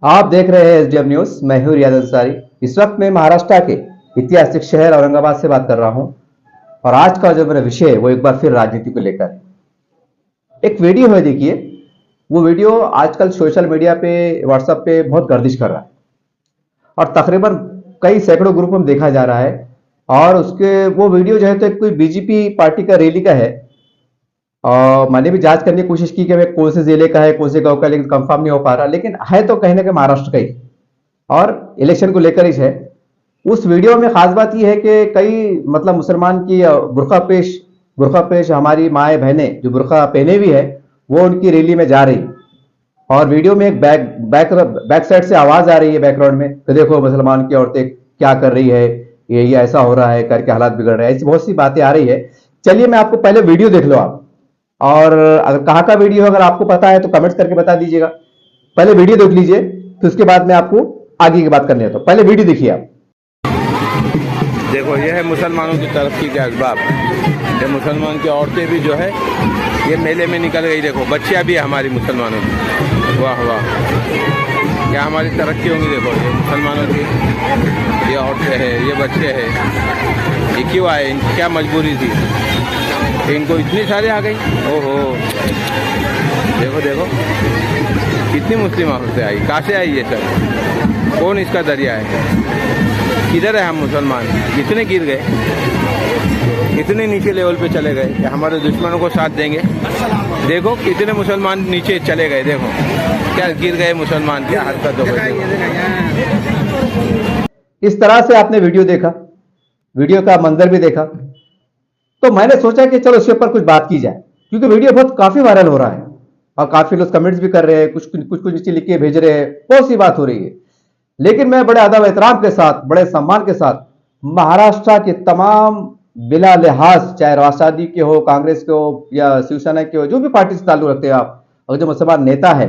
आप देख रहे हैं एसडीएम न्यूज। मैं हूं रियाज अंसारी। इस वक्त मैं महाराष्ट्र के ऐतिहासिक शहर औरंगाबाद से बात कर रहा हूं और आज का जो मेरा विषय है वो एक बार फिर राजनीति को लेकर है। एक वीडियो है, देखिए। वो वीडियो आजकल सोशल मीडिया पे, व्हाट्सएप पे बहुत गर्दिश कर रहा है और तकरीबन कई सैकड़ों ग्रुप में देखा जा रहा है। और उसके वो वीडियो जो है तो एक कोई बीजेपी पार्टी का रैली का है। और मैंने भी जांच करने की कोशिश की कि भाई कौन से जिले का है, कौन से गांव का, लेकिन कंफर्म नहीं हो पा रहा। लेकिन है तो कहीं ना कहीं महाराष्ट्र का ही और इलेक्शन को लेकर ही है। उस वीडियो में खास बात यह है कि कई मतलब मुसलमान की बुरखा पेश हमारी माए बहनें जो बुरखा पहने हुई है वो उनकी रैली में जा रही। और वीडियो में एक बैक बैक बैक साइड से आवाज आ रही है बैकग्राउंड में कि देखो मुसलमान की औरतें क्या कर रही है, ये ऐसा हो रहा है करके हालात बिगड़ रहे हैं, ऐसी बहुत सी बातें आ रही है। चलिए मैं आपको पहले वीडियो देख लो आप। और अगर कहाँ का वीडियो अगर आपको पता है तो कमेंट्स करके बता दीजिएगा। पहले वीडियो देख लीजिए, फिर उसके बाद मैं आपको आगे की बात करने देता हूं। पहले वीडियो देखिए आप। देखो, ये है मुसलमानों की तरक्की के असबाब। ये मुसलमान की औरतें भी जो है ये मेले में निकल गई। देखो, बच्चियां भी है हमारी मुसलमानों की। वाह वाह, क्या हमारी तरक्की होंगी। देखो, ये मुसलमानों की ये औरतें हैं, ये बच्चे हैं। ये क्यों आए, इनकी क्या मजबूरी थी, इनको इतनी सारी आ गई। ओहो, देखो देखो कितनी मुस्लिम औरतें आई। कहाँ से आई ये सब, कौन इसका दरिया है, किधर है हम मुसलमान। कितने गिर गए, कितने नीचे लेवल पे चले गए कि हमारे दुश्मनों को साथ देंगे। देखो कितने मुसलमान नीचे चले गए, देखो क्या गिर गए मुसलमान, क्या हरकत हो गई। इस तरह से आपने वीडियो देखा, वीडियो का मंजर भी देखा, तो मैंने सोचा कि चलो इसके ऊपर कुछ बात की जाए, क्योंकि वीडियो बहुत काफी वायरल हो रहा है और काफी लोग कमेंट्स भी कर रहे हैं, कुछ कुछ कुछ नीचे लिख के भेज रहे हैं, बहुत सी बात हो रही है। लेकिन मैं बड़े अदब एहतराम के साथ, बड़े सम्मान के साथ महाराष्ट्र के तमाम बिला लिहाज, चाहे राष्ट्रवादी के हो, कांग्रेस के हो या शिवसेना के हो, जो भी पार्टी से ताल्लुक रखते हैं आप, और जो मुसलमान नेता है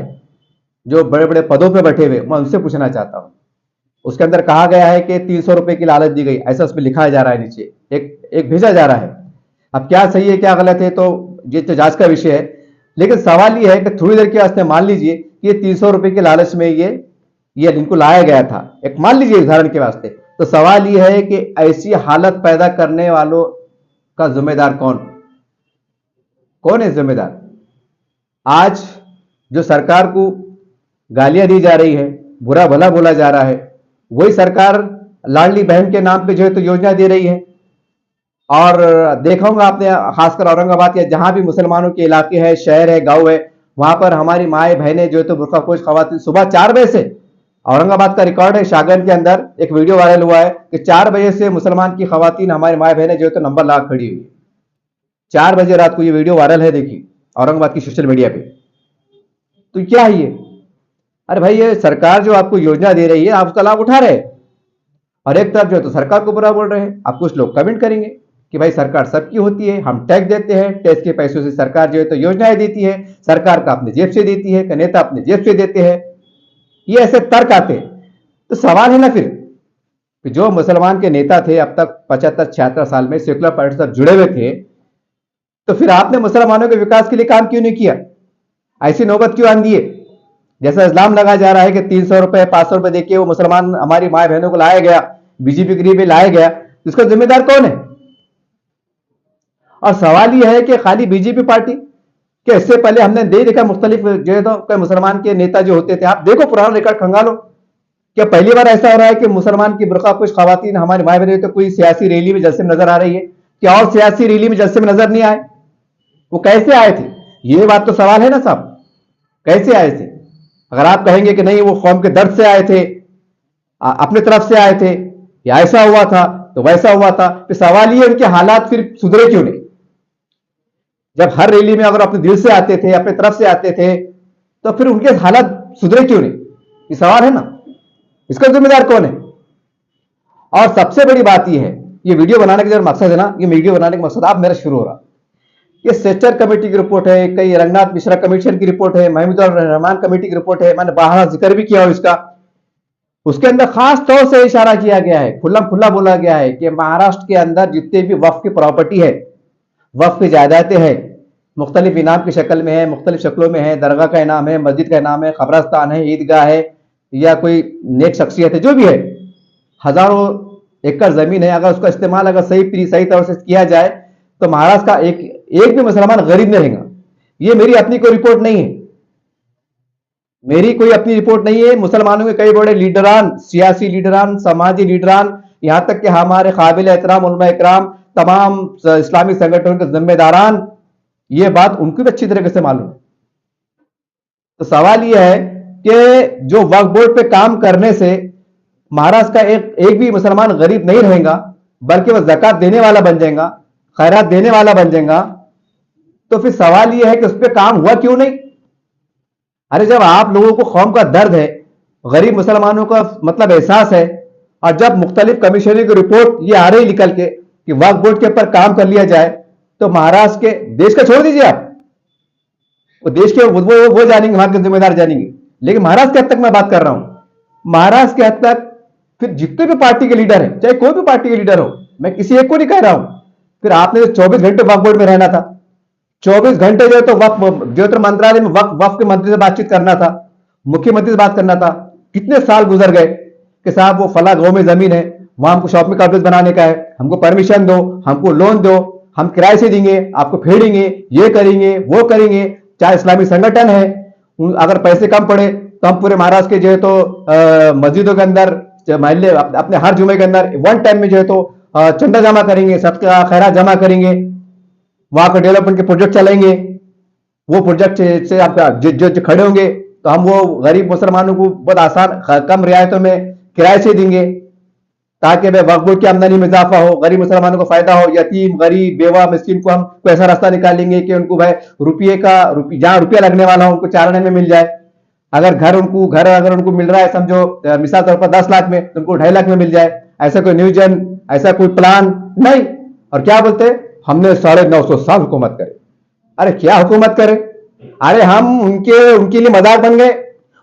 जो बड़े बड़े पदों पर बैठे हुए, मैं उनसे पूछना चाहता हूं। उसके अंदर कहा गया है कि 300 रुपए की लालच दी गई, ऐसा उसमें लिखा जा रहा है, नीचे एक एक भेजा जा रहा है। अब क्या सही है क्या गलत है तो ये तो जांच का विषय है। लेकिन सवाल ये है कि थोड़ी देर के वास्ते मान लीजिए कि ये 300 रुपए के लालच में ये इनको लाया गया था, एक मान लीजिए उदाहरण के वास्ते। तो सवाल यह है कि ऐसी हालत पैदा करने वालों का जिम्मेदार कौन कौन है जिम्मेदार। आज जो सरकार को गालियां दी जा रही है, बुरा भला बोला जा रहा है, वही सरकार लाडली बहन के नाम पे जो है तो योजना दे रही है। और देखा होगा आपने, खासकर औरंगाबाद या जहां भी मुसलमानों के इलाके है, शहर है, गांव है, वहां पर हमारी माए बहनें जो है तो बुर्कापोश खवातीन सुबह 4 बजे से, औरंगाबाद का रिकॉर्ड है, शागन के अंदर एक वीडियो वायरल हुआ है कि 4 बजे से मुसलमान की खवातीन हमारी माए बहनें जो है तो नंबर ला खड़ी हुई है। 4 बजे रात को ये वीडियो वायरल है, देखिए औरंगाबाद की सोशल मीडिया पे। तो क्या है ये? अरे भाई, ये सरकार जो आपको योजना दे रही है आप उसका लाभ उठा रहे हैं, और एक तरफ जो है तो सरकार को बुरा बोल रहे हैं। अब कुछ लोग कमेंट करेंगे कि भाई सरकार सबकी होती है, हम टैक्स देते हैं, टैक्स के पैसों से सरकार जो है तो योजनाएं देती है, सरकार का अपने जेब से देती है, नेता अपने जेब से देते हैं। ये ऐसे तर्क आते हैं। तो सवाल है ना फिर कि जो मुसलमान के नेता थे अब तक 75-76 साल में सेकुलर पार्टी से जुड़े हुए थे, तो फिर आपने मुसलमानों के विकास के लिए काम क्यों नहीं किया? ऐसी नौबत क्यों आन दिए? जैसा इल्जाम लगाया जा रहा है कि 300 रुपए 500 रुपए देके वो मुसलमान हमारी माए बहनों को लाया गया, बीजेपी गृह में लाया गया, इसका जिम्मेदार कौन है? और सवाल यह है कि खाली बीजेपी पार्टी कि इससे पहले हमने दे देखा मुख्तलिफ जो है तो मुसलमान के नेता जो होते थे, आप देखो पुराना रिकॉर्ड खंगालो। क्या पहली बार ऐसा हो रहा है कि मुसलमान की बुर्कापोश खवातीन हमारी माए बहनें तो कोई सियासी रैली में जलसे में नजर आ रही है? क्या और सियासी रैली में जलसे में नजर नहीं आए? वो कैसे आए थे? ये बात तो सवाल है ना साहब, कैसे आए थे? अगर आप कहेंगे कि नहीं वो कौम के दर्द से आए थे, अपने तरफ से आए थे, या ऐसा हुआ था तो वैसा हुआ था, तो सवाल ये उनके हालात फिर सुधरे क्यों नहीं? जब हर रैली में अगर अपने दिल से आते थे, अपने तरफ से आते थे, तो फिर उनके हालात सुधरे क्यों नहीं? ये सवाल है ना, इसका जिम्मेदार कौन है? और सबसे बड़ी बात यह है, ये वीडियो बनाने का जो मकसद है ना, ये वीडियो बनाने का मकसद आप मेरा शुरू हो रहा, ये सेक्टर कमेटी की रिपोर्ट है, कई रंगनाथ मिश्रा कमीशन की रिपोर्ट है, महमूदुर रहमान कमेटी की रिपोर्ट है, मैंने बाहर जिक्र भी किया हो इसका। उसके अंदर खास तौर से इशारा किया गया है, खुल्ला खुल्ला बोला गया है कि महाराष्ट्र के अंदर जितने भी वक्फ की प्रॉपर्टी है, वक्फ की जायदादें हैं, मुख्तलिफ इनाम की शक्ल में है, मुख्तलिफ शक्लों में है, दरगाह का इनाम है, मस्जिद का इनाम है, कब्रस्तान है, ईदगाह है, या कोई नेक शख्सियत है, जो भी है, हजारों एकड़ जमीन है, अगर उसका इस्तेमाल अगर सही तौर से किया जाए तो महाराष्ट्र का एक भी मुसलमान गरीब नहीं रहेगा। ये मेरी अपनी कोई रिपोर्ट नहीं है, मेरी कोई अपनी रिपोर्ट नहीं है। मुसलमानों के कई बड़े लीडरान, सियासी लीडरान, समाजी लीडरान, यहां तक कि हमारे काबिल एहतराम उलमा इकराम, तमाम इस्लामी संगठनों के जिम्मेदारान, ये बात उनको भी अच्छी तरीके से मालूम है। तो सवाल यह है कि जो वक्फ बोर्ड पे काम करने से महाराष्ट्र का एक भी मुसलमान गरीब नहीं रहेगा, बल्कि वह ज़कात देने वाला बन जाएगा, खैरात देने वाला बन जाएगा। तो फिर सवाल यह है कि उस पर काम हुआ क्यों नहीं? अरे जब आप लोगों को कौम का दर्द है, गरीब मुसलमानों का मतलब एहसास है, और जब मुख्तलिफ कमीशनों की रिपोर्ट ये आ रही निकल के कि वक्फ बोर्ड के ऊपर काम कर लिया जाए, तो महाराष्ट्र के, देश का छोड़ दीजिए आप, वो देश के वो जानेंगे, वहां के जिम्मेदार जानेंगे, लेकिन महाराष्ट्र के हद तक मैं बात कर रहा हूं। महाराष्ट्र के हद तक फिर जितने भी पार्टी के लीडर हैं, चाहे कोई भी पार्टी के लीडर हो, मैं किसी एक को नहीं कह रहा हूं, फिर आपने 24 घंटे वक्फ बोर्ड में रहना था, 24 घंटे जो है तो वक्फ मंत्रालय में वक्फ के मंत्री से बातचीत करना था, मुख्यमंत्री से बात करना था। कितने साल गुजर गए कि साहब वो फला गांव में जमीन है, वहां हमको शॉपिंग कॉम्प्लेक्स बनाने का है, हमको परमिशन दो, हमको लोन दो, हम किराए से देंगे, आपको फेडेंगे, ये करेंगे, वो करेंगे। चाहे इस्लामी संगठन है, अगर पैसे कम पड़े तो हम पूरे महाराष्ट्र के जो है तो मस्जिदों के अंदर, महल्ले, अपने हर जुमे के अंदर वन टाइम में जो है तो चंदा जमा करेंगे, सबका खैरात जमा करेंगे, वहां का डेवलपमेंट के प्रोजेक्ट चलेंगे। वो प्रोजेक्ट से आपका जो खड़े होंगे तो हम वो गरीब मुसलमानों को बहुत आसान कम रियायतों में किराए से देंगे, ताकि वह वक्फ बोर्ड की आमदनी में इजाफा हो, गरीब मुसलमानों को फायदा हो। यतीम, गरीब, बेवा, मिस्किन को हम कोई ऐसा रास्ता निकालेंगे कि उनको भाई जहां रुपया लगने वाला हो उनको 4 आने में मिल जाए। अगर घर अगर उनको मिल रहा है, समझो मिसाल तौर पर 10 लाख में, तो उनको 2.5 लाख में मिल जाए। ऐसा कोई न्यूजन, ऐसा कोई प्लान नहीं। और क्या बोलते, हमने 950 साल हुकूमत करे। अरे क्या हुकूमत करे? अरे हम उनके लिए मजाक बन गए।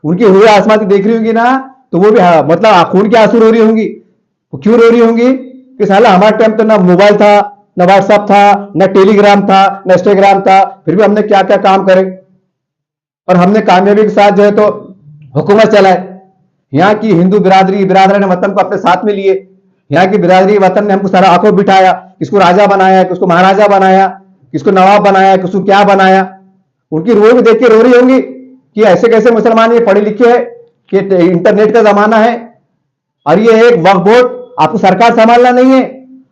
उनकी हुए आसमान की देख रही होंगी ना, तो वो भी मतलब खून की आंसू रो रही होंगी। वो क्यों रो रही होंगी कि साला हमारे टाइम तो ना मोबाइल था, ना व्हाट्सएप था, ना टेलीग्राम था, ना इंस्टाग्राम था, फिर भी हमने क्या क्या काम करे और हमने कामयाबी के साथ जो है तो हुकूमत चलाए। यहाँ की हिंदू बिरादरान वतन को अपने साथ में लिए। यहाँ की बिरादरी वतन ने हमको सारा आंखों बिठाया, किसको राजा बनाया, किसको महाराजा बनाया, किसको नवाब बनाया, किसको क्या बनाया। उनकी रूह भी देख के रो रही होंगी कि ऐसे कैसे मुसलमान ये पढ़े लिखे है, कि इंटरनेट का जमाना है और ये एक वक्फ बोर्ड, आपको सरकार संभालना नहीं है,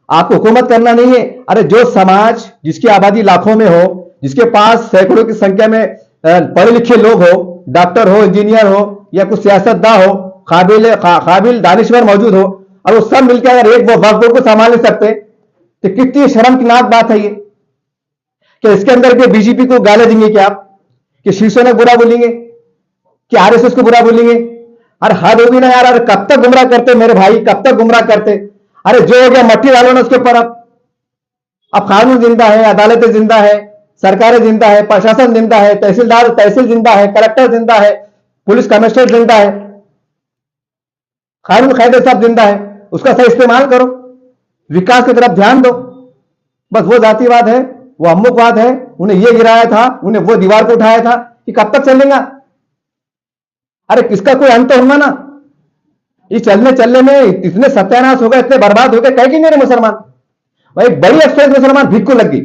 आपको हुकूमत करना नहीं है। अरे जो समाज जिसकी आबादी लाखों में हो, जिसके पास सैकड़ों की संख्या में पढ़े लिखे लोग हो, डॉक्टर हो, इंजीनियर हो या कुछ सियासतदान हो, काबिल दानिश्वर मौजूद हो, और वो सब मिलकर अगर एक वो वक्फ बोर्ड को संभाल नहीं सकते तो कितनी शर्मनाक बात है ये। कि इसके अंदर के बीजेपी को गाली देंगे क्या आप, कि शिवसेना को बुरा बोलेंगे, कि आरएसएस को बुरा बोलेंगे? अरे हद होगी ना यार। अरे कब तक गुमराह करते मेरे भाई, कब तक गुमराह करते? अरे जो हो गया मट्टी डालो ना उसके ऊपर। अब कानून जिंदा है, अदालतें जिंदा है, सरकारें जिंदा है, प्रशासन जिंदा है, तहसील जिंदा है, कलेक्टर जिंदा है, पुलिस कमिश्नर जिंदा है, कानून कायदे सब जिंदा है। उसका सही इस्तेमाल करो, विकास की तरफ ध्यान दो। बस वो जातिवाद है, वो अम्मुकवाद है, उन्हें ये गिराया था, उन्हें वो दीवार को उठाया था, कि कब तक चलेगा? अरे किसका कोई अंत होगा ना। इस चलने में इतने सत्यानाश हो गए, इतने बर्बाद हो गए, कह कि नहीं मुसलमान भाई। बड़ी अफसोस मुसलमान भीख को लग गई।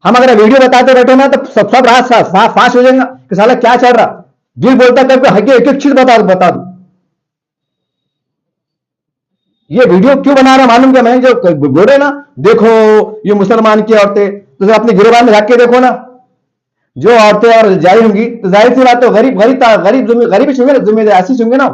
हम अगर वीडियो बताते बैठे ना तो सब रात फाश हो जाएगा कि साला क्या चल रहा। दिल बोलता करके हकी एक एक चीज बता दू। ये वीडियो क्यों बना रहा मालूम क्या? मैं जो बोले ना, देखो ये मुसलमान की औरतें, तो अपने गिरबान में जाके देखो ना, जो औरतें और जारी होंगी तो जाहिर सी बात है गरीब होंगे ना, जिम्मेदार ऐसी होंगे ना।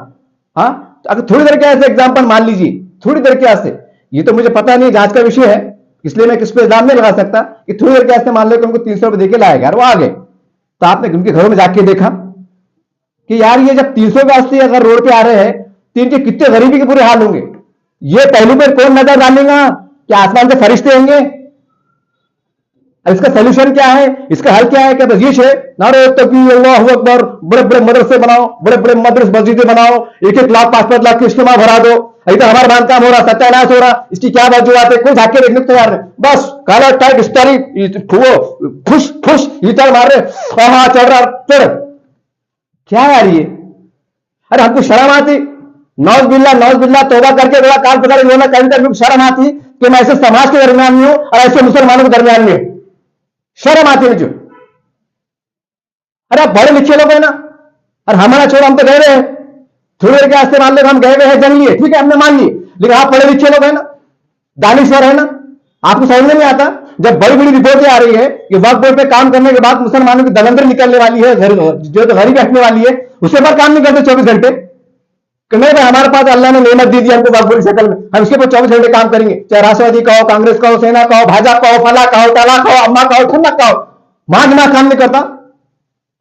हाँ, अगर थोड़ी देर के ऐसे एग्जाम्पल मान लीजिए, थोड़ी देर के ऐसे, ये तो मुझे पता नहीं, जांच का विषय है, इसलिए मैं किस पे इल्जाम नहीं लगा सकता कि थोड़ी देर के ऐसे मान लो कि उनको 300 रुपए देके लाएगा और वो आ गए, तो आपने उनके घरों में जाके देखा कि यार ये जब 300 के वास्ते अगर रोड पे आ रहे हैं तो इनके कितने गरीबी के बुरे हाल होंगे। ये पहलू पर कौन नजर डालेगा? क्या आसमान से फरिश्ते होंगे? इसका सोल्यूशन क्या है, इसका हल क्या है? क्या रजीश है? नारे तकबीर, अल्लाहू अकबर, बड़े बड़े मदरसे बनाओ, बड़े बड़े मदरस मस्जिदें बनाओ, 1-1 लाख 5-5 लाख की इज्तिमा भरा दो। अभी तो हमारा बांधकाम हो रहा, सत्यानाश हो रहा, इसकी क्या वजूहत है? कोई झाके देखने को तैयार नहीं। बस काला टाइट स्टारी फुश इतर मार रहे, हाँ चल रहा चल। क्या यार ये अरे हमको शर्म आती, नौज बिल्ला तौबा करके थोड़ा कान पकड़ रोना कहीं तक शर्म आती कि मैं ऐसे समाज के दरमियान में हूं और ऐसे मुसलमानों के दरमियान में हूं, शर्म आती मुझे। अरे आप बड़े लिखे लोग हैं ना, और हमारा छोड़ हम तो गए हुए हैं, थोड़ी देर के वास्ते मान लो हम गए हुए हैं जंग लिए, ठीक है हमने मान लिए, लेकिन आप पढ़े लिखे लोग हैं ना, दानिश्वर है ना, आपको समझ में नहीं आता जब बड़ी बड़ी रिपोर्टें आ रही है कि वक्त बोर्ड पे काम करने के बाद मुसलमानों की दलंदर निकलने वाली है, जो गरीब बैठने वाली है, उसके बाद काम नहीं करते 24 घंटे कि नहीं भाई हमारे पास अल्लाह ने नेमत दी हमको वक्त बोर्ड की शक्ल में, हम इसके ऊपर 24 घंटे काम करेंगे, चाहे राष्ट्रवादी का हो, कांग्रेस का हो, सेना का हो, भाजपा का हो, फला का हो, तला का हो, अम्मा का हो, ठन्ना का हो, वहां दिमाग काम नहीं करता,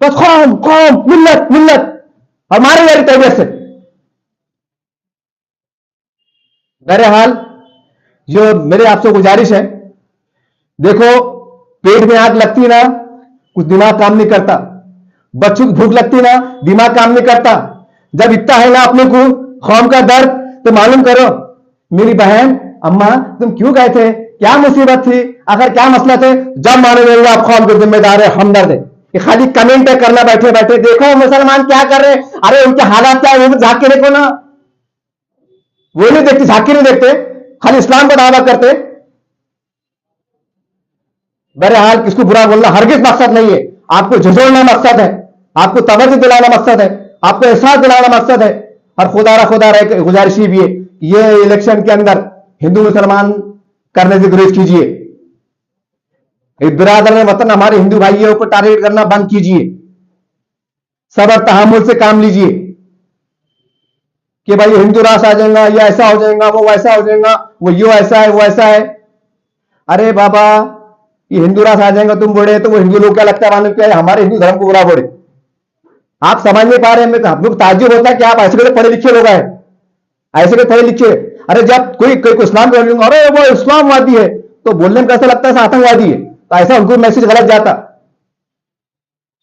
बस कौम कौम मिल्लत मिल्लत हमारे यारी तबियत से। बहरहाल जो मेरे आपसे गुजारिश है, देखो पेट में आग लगती ना कुछ दिमाग काम नहीं करता, बच्चों की भूख लगती ना दिमाग काम नहीं करता, जब इतना है ना अपने को कौम का दर्द तो मालूम करो। मेरी बहन अम्मा तुम क्यों गए थे, क्या मुसीबत थी, आखिर क्या मसला थे, जब मालूम आप कौम के जिम्मेदार है, हमदर्द है, ये खाली कमेंट करना बैठे बैठे देखो मुसलमान क्या कर रहे, अरे उनके हालात क्या है वो झांक के देखो ना, वो नहीं देखते, झांक के नहीं देखते, खाली इस्लाम का दावा करते। बहरहाल किसको बुरा बोलना हरगिज मकसद नहीं है, आपको झुझोड़ना मकसद है, आपको तवज्जो दिलाना मकसद है, आपको एहसास दिलाना मकसद है। और खुदा रहे गुजारिश भी है ये इलेक्शन के अंदर हिंदू मुसलमान करने से गुरेज कीजिए, बिरादर वतन हमारे हिंदू भाइयों को टारगेट करना बंद कीजिए, सबर तहम्मुल से काम लीजिए कि भाई ये हिंदू राष्ट्र आ जाएगा, ये ऐसा हो जाएगा, वो वैसा हो जाएगा, वो यो ऐसा है वो ऐसा है। अरे बाबा ये हिंदू राष्ट्र आ जाएगा तुम बोले तो वो हिंदू लोग क्या लगता है मालूम क्या है, हमारे हिंदू धर्म को बुरा बोले, आप समझ नहीं पा रहे हैं। हम लोग ताज्जुब होता है कि आप ऐसे पढ़े लिखे लोग हैं, ऐसे के पढ़े लिखे। अरे जब कोई इस्लाम को अरे वो इस्लामवादी है तो बोलने में कैसा लगता है आतंकवादी है, तो ऐसा उनको मैसेज गलत जाता,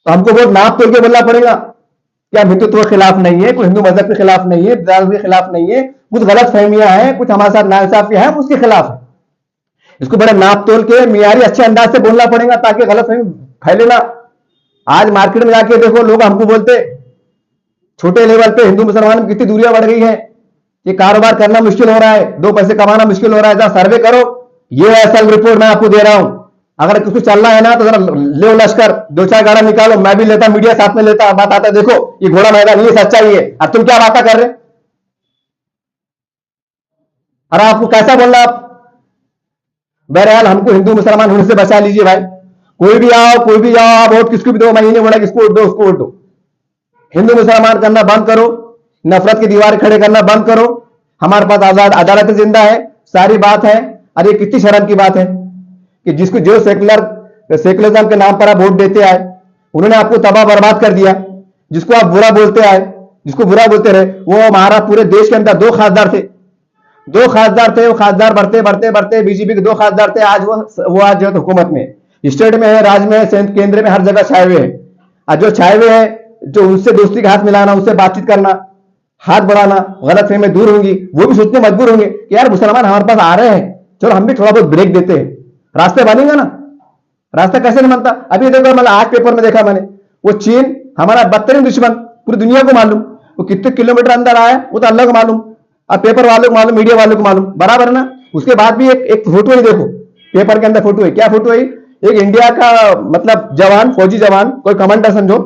तो हमको बहुत नाप तोड़ के बोलना पड़ेगा कि हम हिंदुत्व के खिलाफ नहीं है, कोई हिंदू मजहब के खिलाफ नहीं है, के खिलाफ नहीं है, कुछ गलत फहमियां हैं, कुछ हमारे साथ नाइंसाफियां हैं, उसके खिलाफ है। इसको बड़े नाप तोल के मियारी अच्छे अंदाज से बोलना पड़ेगा ताकि गलत फहमी फैले ना। आज मार्केट में जाके देखो लोग हमको बोलते छोटे लेवल पे हिंदू मुसलमान में कितनी दूरियां बढ़ गई है, ये कारोबार करना मुश्किल हो रहा है, दो पैसे कमाना मुश्किल हो रहा है, जरा सर्वे करो, ये असल रिपोर्ट मैं आपको दे रहा हूं। अगर कुछ चलना है ना तो जरा ले लश्कर दो चार गाड़ा निकालो, मैं भी लेता, मीडिया साथ में लेता, बात आता देखो ये घोड़ा मैदान ये सच्चाई है, और तुम क्या बातें कर रहे, और आपको कैसा बोलना आप। बहरहाल हमको हिंदू मुसलमान होने से बचा लीजिए भाई, कोई भी आओ कोई भी जाओ, आप वोट किसको भी दो, महीने बोला किसको वोट दो उसको वोट दो, हिंदू मुसलमान करना बंद करो, नफरत की दीवार खड़े करना बंद करो। हमारे पास आजाद अदालत जिंदा है, सारी बात है। अरे कितनी शर्म की बात है कि जिसको जो सेकुलरिज्म के नाम पर आप वोट देते आए उन्होंने आपको तबाह बर्बाद कर दिया, जिसको आप बुरा बोलते आए, जिसको बुरा बोलते रहे, वो हमारा पूरे देश के अंदर दो खासदार थे, वो खासदार बढ़ते बीजेपी के दो खासदार थे, आज वो आज जो हुकूमत में स्टेट में है, राज्य में है, केंद्र में, हर जगह छाए हुए हैं। और जो छाए हुए हैं जो उनसे दोस्ती का हाथ मिलाना, उससे बातचीत करना, हाथ बढ़ाना, गलत फहमी दूर होंगी, वो भी सोचने मजबूर होंगे कि यार मुसलमान हमारे पास आ रहे हैं, चलो हम भी थोड़ा बहुत ब्रेक देते हैं, रास्ते बनेगा ना। रास्ता कैसे नहीं बनता, अभी देखो मतलब आज पेपर में देखा मैंने, वो चीन हमारा बदतरीन दुश्मन, पूरी दुनिया को मालूम, वो कितने किलोमीटर अंदर आया वो तो अल्लाह को मालूम, अब पेपर वालों को मालूम, मीडिया वालों को मालूम, बराबर है ना। उसके बाद भी एक फोटो ही देखो, पेपर के अंदर फोटो है, क्या फोटो है, एक इंडिया का मतलब जवान, फौजी जवान, कोई कमांडर समझो,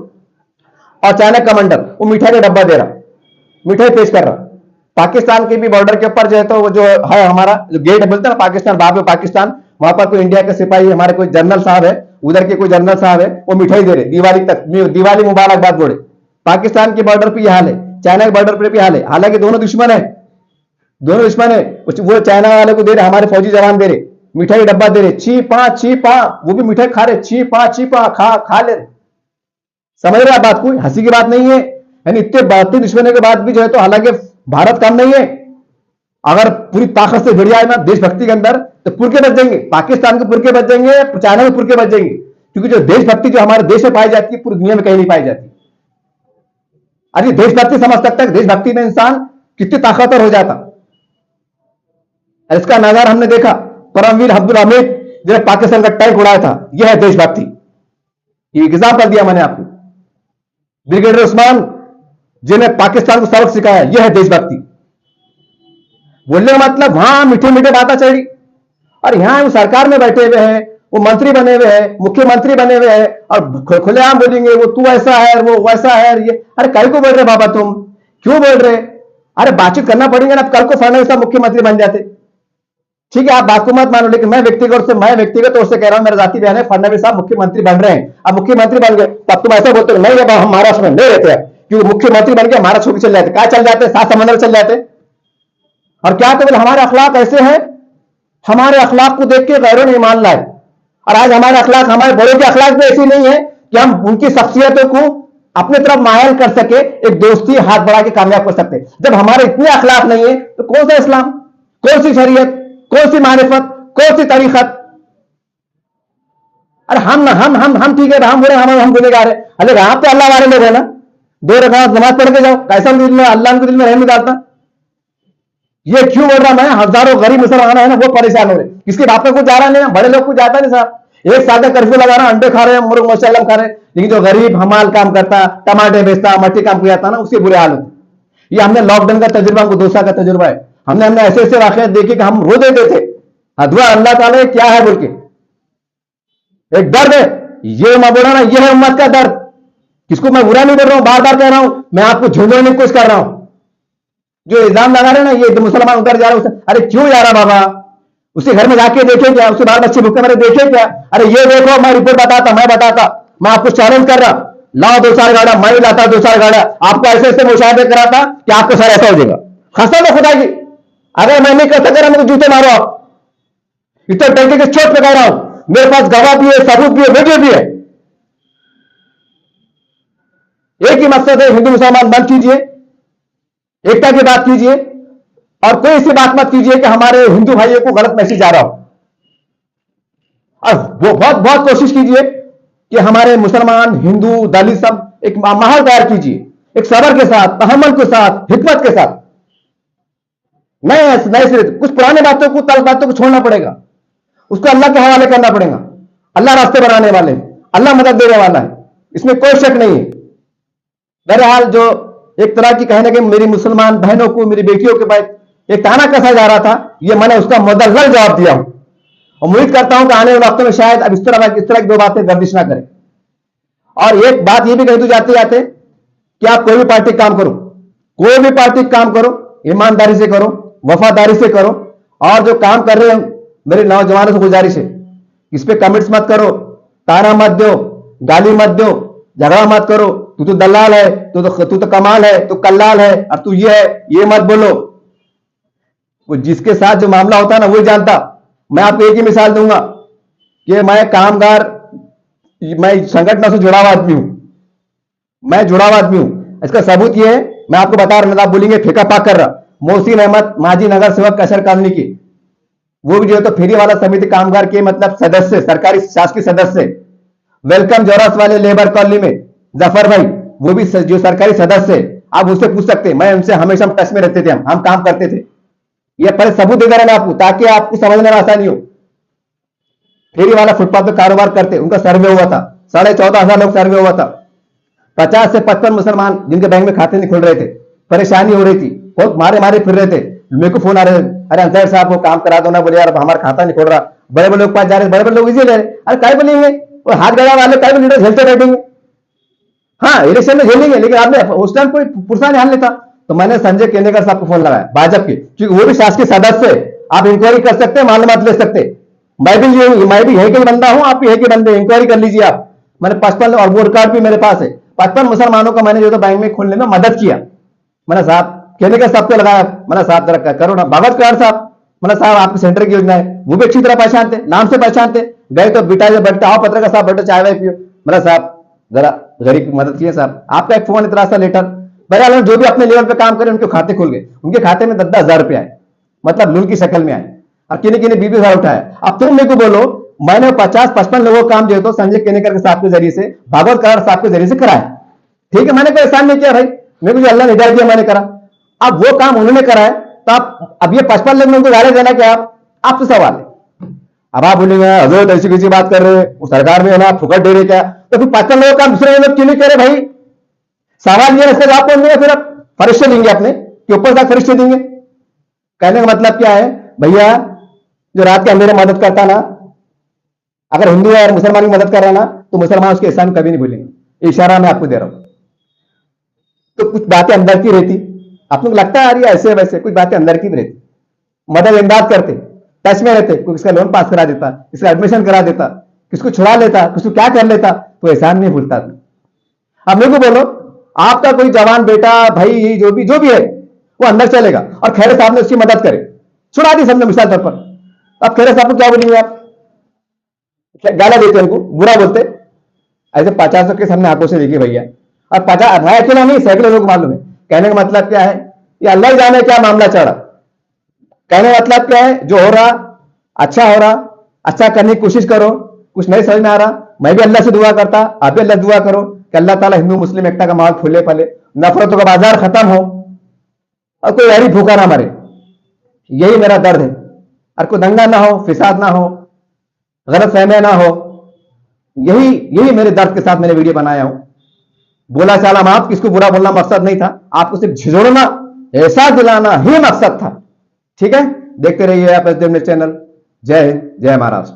और चाइना कमांडर, वो मिठाई का डब्बा दे रहा, मिठाई पेश कर रहा। पाकिस्तान के भी बॉर्डर के ऊपर जो है तो वो जो है हमारा जो गेट है बोलते हैं ना पाकिस्तान, बाप में पाकिस्तान, वहां पर कोई इंडिया के सिपाही हमारे कोई जनरल साहब है, उधर के कोई जनरल साहब है, वो मिठाई दे रहे दिवाली तक, दिवाली मुबारकबाद बोले। पाकिस्तान के बॉर्डर पर यह हाल है, चाइना के बॉर्डर पर भी हाल है, हालांकि दोनों दुश्मन है, दोनों दुश्मन है। वो चाइना वाले को दे रहे, हमारे फौजी जवान दे रहे, मिठाई डब्बा दे रहे, छी पा, वो भी मिठाई खा रहे, छी पा खा ले रहे। समझ रहे आप बात, कोई हंसी की बात नहीं है, यानी इतने बढ़ते दुश्मनों के बाद भी जो है तो हालांकि भारत कम नहीं है, अगर पूरी ताकत से भिड़ जाए ना देशभक्ति के अंदर तो पुरके बच जाएंगे, पाकिस्तान के पुरके बच जाएंगे, चाइना के पुरके बच जाएंगे, क्योंकि जो देशभक्ति जो हमारे देश में पाई जाती है पूरी दुनिया में कहीं नहीं पाई जाती। अरे देशभक्ति समझ सकता है, देशभक्ति में इंसान कितनी ताकतवर हो जाता। इसका नजारा हमने देखा, परमवीर अब्दुल हमीद जो पाकिस्तान का टैंक उड़ाया था, यह है देशभक्ति। ये एग्जाम्पल दिया मैंने आपको। ब्रिगेडियर उस्मान जिन्हें पाकिस्तान को सबक सिखाया, यह है देशभक्ति। बोलने का मतलब वहां मीठे मीठे बातें चढ़ी, और यहां वो सरकार में बैठे हुए हैं, वो मंत्री बने हुए हैं, मुख्यमंत्री बने हुए हैं, और खुलेआम बोलेंगे वो तू ऐसा है, वो वैसा है। ये अरे कल को बोल रहे बाबा, तुम क्यों बोल रहे? अरे बातचीत करना पड़ेगा ना। कल को फडणवीस साहब मुख्यमंत्री बन जाते, ठीक है, आप बात को मत मानो, लेकिन मैं व्यक्तिगत तौर से कह रहा हूं, मेरा जाति बयान है, फडणवीस साहब मुख्यमंत्री बन रहे हैं, अब मुख्यमंत्री बन गए, तब तुम ऐसा बोलते हो नहीं अब हम महाराष्ट्र में नहीं रहते हैं, क्योंकि मुख्यमंत्री बन के महाराष्ट्र छोड़ चल जाते, क्या चल जाते, सात समंदर चल जाते। और क्या केवल हमारे अखलाक ऐसे हैं? हमारे अखलाक को देख के गैरों ने ईमान लाए, और आज हमारे अखलाक, हमारे बड़ों के अखलाक भी ऐसी नहीं है कि हम उनकी शख्सियतों को अपनी तरफ मायल कर सके, एक दोस्ती हाथ बढ़ा के कामयाब कर सकते। जब हमारे इतने अखलाक नहीं है तो कौन सा इस्लाम, कौन सी शरीयत, कौन सी मारिफत, कौन सी तरीकत? अरे हम ठीक है, हम बुरे, हम गुनहगार है। अरे आप तो अल्लाह वाले लोग है ना, 2 रकात नमाज पढ़ के जाओ, कैसा दिल में अल्लाह उनके दिल में रहम डालता। ये क्यों बोल रहा मैं? हजारों गरीब मुसलमान है ना, वो परेशान हो रहे, किसके बाप का कुछ जा रहा नहीं, बड़े लोग कुछ जाता नहीं साहब। 1 साल का कर्फ्यू लगा रहा, अंडे खा रहे हैं, मुर्ग मशल्लम खा रहे हैं, लेकिन जो गरीब हमाल काम करता, टमाटे बेचता, मट्टी काम किया जाता ना, उसके बुरे हाल होते। ये हमने लॉकडाउन का तजुर्बा, हमको 2 साल का तजुर्बा है। हमने ऐसे ऐसे वाकयात देखे कि हम रो देते थे, अधवा अल्लाह ताला क्या है बोल के। एक दर्द है, ये मैं बोला ना, ये है उम्मत का दर्द। किसको मैं बुरा नहीं कर रहा हूं, बार बार कह रहा हूं, मैं आपको झूठने की कोशिश कर रहा हूं। जो इल्जाम लगा रहे हैं ना, ये मुसलमान उधर जा रहा है, अरे क्यों जा रहा बाबा? उसके घर में जाके देखे क्या, उसके बाल बच्चे भूखे मरे देखे क्या? अरे ये देखो, मैं रिपोर्ट बताता, मैं आपको चैलेंज कर रहा, लाओ 2-4 गाड़ा, मैं भी लाता 2-4 गाड़ा, आपको ऐसे ऐसे मुशाहिदे कराता कि आपको सर ऐसा हो जाएगा। कसम है खुदा की, अगर मैं नहीं कर सका, मुझे जूते मारो आप। इतना टंके के चोट पे कह रहा हूं, मेरे पास गवाह भी है, सबूत भी है, वीडियो भी है। एक ही मकसद है, हिंदू मुसलमान बंद कीजिए, एकता की बात कीजिए, और कोई ऐसी बात मत कीजिए कि हमारे हिंदू भाइयों को गलत मैसेज आ रहा हो। और वो बहुत कोशिश कीजिए कि हमारे मुसलमान, हिंदू, दलित सब एक माहौल तैयार कीजिए, एक सबर के साथ, तहम्मुल के साथ, हिकमत के साथ। नए सिरे कुछ पुराने बातों को, तल बातों को छोड़ना पड़ेगा, उसको अल्लाह के हवाले करना पड़ेगा। अल्लाह रास्ते बनाने वाले, अल्लाह मदद देने वाला है, इसमें कोई शक नहीं है। बहरहाल जो एक तरह की कहने के मेरी मुसलमान बहनों को, मेरी बेटियों के पास एक ताना कसा जा रहा था, ये मैंने उसका मुदल्लल जवाब दिया हूं, और उम्मीद करता हूं कि आने वाले वक्तों में शायद अब इस तरह की 2 बातें गर्दिश ना करें। और एक बात ये भी कह दूं जाते जाते कि आप कोई भी पार्टी काम करो, कोई भी पार्टी काम करो, ईमानदारी से करो, वफादारी से करो, और जो काम कर रहे हैं मेरे नौजवानों से गुजारिश है, इस पे कमेंट्स मत करो, ताना मत दो, गाली मत दो, झगड़ा मत करो, तू तो दलाल है, तू तो कमाल है, तू कल्लाल है, और तू ये है, ये मत बोलो। वो जिसके साथ जो मामला होता है ना, वही जानता। मैं आपको एक ही मिसाल दूंगा कि मैं कामगार, मैं संगठन से जुड़ा हुआ आदमी हूं, मैं जुड़ा हुआ आदमी हूं। इसका सबूत ये है, मैं आपको बता रहा, आप बोलेंगे फेंका पाक कर रहा, मोहसिन अहमद माजी नगर सेवक कशर कॉलोनी की, वो भी जो है तो फेरी वाला समिति कामगार के मतलब सदस्य, सरकारी शासकीय सदस्य, वेलकम जोरस वाले लेबर कॉलोनी में जफर भाई, वो भी जो सरकारी सदस्य, आप उससे पूछ सकते हैं, मैं उनसे हमेशा टच में रहते थे, हम काम करते थे। ये पहले सबूत दे दे रहे हैं आपको, ताकि आपको समझने में आसानी हो। फेरी वाला फुटपाथ पे कारोबार करते, उनका सर्वे हुआ था, 14,500 लोग सर्वे हुआ था, 50 से 55 मुसलमान जिनके बैंक में खाते नहीं खुल रहे थे, परेशानी हो रही थी, बहुत मारे फिर रहे थे। मेरे को फोन आ रहे, अरे अंसारी साहब वो काम करा दो ना, बोले यार हमारा खाता नहीं खोल रहा, बड़े बड़े लोग पास जा रहे, बड़े लोग इजी ले रहे, अरे काय बोलेंगे, वो हाथ गड़ा वाले काय लीडर झेलते बैठेंगे। हाँ इलेक्शन में झेलेंगे, लेकिन आपने उस टाइम कोई पुरसा नहीं हाल लेता। तो मैंने संजय केनेकर साहब को फोन लगाया, भाजपा के, क्योंकि वो भी शासकीय सदस्य है, आप इंक्वायरी कर सकते हैं, मालूमात ले सकते। मैं भी यही के बंदा हूं, आप भी यही के बंदे, इंक्वायरी कर लीजिए आप। मैंने 55 और वोट कार्ड भी मेरे पास है, 55 मुसलमानों को मैंने जो तो बैंक में खोलने में मदद किया। मैंने साहब केनेकर साहब को लगाया, मैंने साहब जरा करो ना, भागवत कार साहब, मैंने साहब आपके सेंटर की योजना है, वो भी अच्छी तरह पहचानते, नाम से पहचानते। गए तो बिटा बैठा आओ पत्रकार साहब, बैठो चाय वाय पियो, मैंने साहब जरा गरीब की मदद की साहब, आपका एक फोन इतना सा लेटर। बहरहाल जो भी अपने लेवल पे काम करे उनके खाते खुल गए, उनके खाते में 10,000 रुपए आए, मतलब लून की शक्ल में आए, और किन्हीं 20,000 उठाया। अब तुम मेरे को बोलो, मैंने 50-55 लोगों का काम जो है तो संजय केनेकर साहब के जरिए से, भागवत करार साहब के जरिए से कराया, ठीक है, मैंने कोई एहसान नहीं किया भाई, मेरे को जो अल्लाह ने हिदायत दिया मैंने करा। अब वो काम उन्होंने करा है, तो अब ये 55 लोग उनको गाली देना क्या, आपसे सवाल है। अब आप बोलेंगे हजरत ऐसी किसी बात कर रहे हैं, वो सरकार में है ना, फुकट दे रहे क्या, तो फिर 55 लोगों का दूसरे लोग क्यों नहीं करे भाई? सवाल ये इसका जवाब कौन देंगे? फिर आप फरिश्ते देंगे अपने कि ऊपर से फरिश्ते देंगे। कहने का मतलब क्या है भैया, जो रात के अंधेरे मदद करता ना, अगर हिंदू और मुसलमान की मदद कर रहा ना, तो मुसलमान उसके एहसान कभी नहीं भूलेंगे। ये इशारा मैं आपको दे रहा हूं। तो कुछ बातें अंदर की रहती, आप लोग लगता है आ रही है ऐसे वैसे, कुछ बातें अंदर की भी रहती। मदद इमदाद करते, टच में रहते, कोई किसका लोन पास करा देता, किसका एडमिशन करा देता, किसको छुड़ा लेता, किसको क्या कर लेता, तो एहसान नहीं भूलता था। अब मेरे को बोलो, आपका कोई जवान बेटा भाई जो भी है वो अंदर चलेगा और खैर साहब ने उसकी मदद करे, छुड़ा दी सबने मिसाल तौर पर, अब खैर साहब को क्या बोलेंगे आप? गाला देते उनको, बुरा बोलते। ऐसे 50 के सामने आंखों से देखिए भैया, और 50 भाई अकेला नहीं, सैकड़ों लोग मालूम है। कहने का मतलब क्या है, ये अल्लाह ही जाने क्या मामला चढ़ा। कहने का मतलब क्या है, जो हो रहा अच्छा हो रहा, अच्छा करने की कोशिश करो। कुछ नहीं समझ में आ रहा, मैं भी अल्लाह से दुआ करता, आप भी अल्लाह से दुआ करो कि अल्लाह ताला हिंदू मुस्लिम एकता का माहौल फूले फले, नफरतों का बाजार खत्म हो और कोई यारी भूखा ना मरे। यही मेरा दर्द है। और कोई दंगा ना हो, फिसाद ना हो, गलत फहमियां ना हो। यही मेरे दर्द के साथ मैंने वीडियो बनाया हूं। बोला चाला माफ, किसको बुरा बोलना मकसद नहीं था, आपको सिर्फ झिझोड़ना, एहसास दिलाना ही मकसद था। ठीक है, देखते रहिए आप एसडीएम न्यूज़ चैनल। जय हिंद, जय महाराष्ट्र।